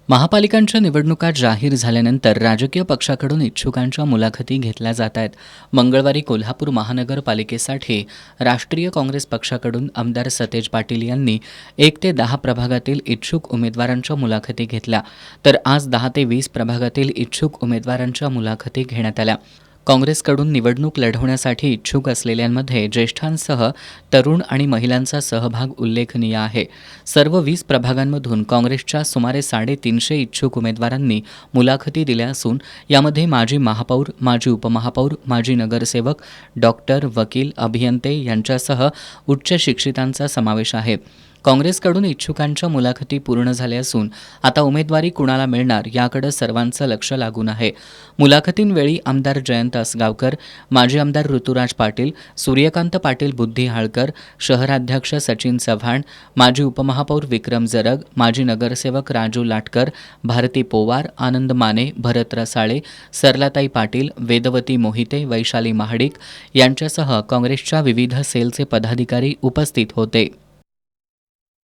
महापालिकांच्या निवडणुका जाहीर झाल्यानंतर राजकीय पक्षाकडून इच्छुकांच्या मुलाखती घेतल्या जात आहेत. मंगळवारी कोल्हापूर महानगरपालिकेसाठी राष्ट्रीय काँग्रेस पक्षाकडून आमदार सतेज पाटील यांनी 1 ते 10 प्रभागातील इच्छुक उमेदवारांच्या मुलाखती घेतल्या, तर आज 10 ते 20 प्रभागातील इच्छुक उमेदवारांच्या मुलाखती घेण्यात आल्या. काँग्रेसकडून निवडणूक लढवण्यासाठी इच्छुक असलेल्यांमध्ये ज्येष्ठांसह तरुण आणि महिलांचा सहभाग उल्लेखनीय आहे. सर्व 20 प्रभागांमधून काँग्रेसच्या सुमारे 350 इच्छुक उमेदवारांनी मुलाखती दिल्या असून यामध्ये माजी महापौर, माजी उपमहापौर, माजी नगरसेवक, डॉक्टर, वकील, अभियंते यांच्यासह उच्च शिक्षितांचा समावेश आहे. काँग्रेसकडून इच्छुकांच्या मुलाखती पूर्ण झाल्या असून आता उमेदवारी कुणाला मिळणार याकडे सर्वांचं लक्ष लागून आहे. मुलाखतींवेळी आमदार जयंत असगावकर, माजी आमदार ऋतुराज पाटील, सूर्यकांत पाटील बुद्धिहाळकर, शहराध्यक्ष सचिन चव्हाण, माजी उपमहापौर विक्रम जरग, माजी नगरसेवक राजू लाटकर, भारती पोवार, आनंद माने, भरत रसाळे, सरलाताई पाटील, वेदवती मोहिते, वैशाली महाडिक यांच्यासह काँग्रेसच्या विविध सेलचे पदाधिकारी उपस्थित होते.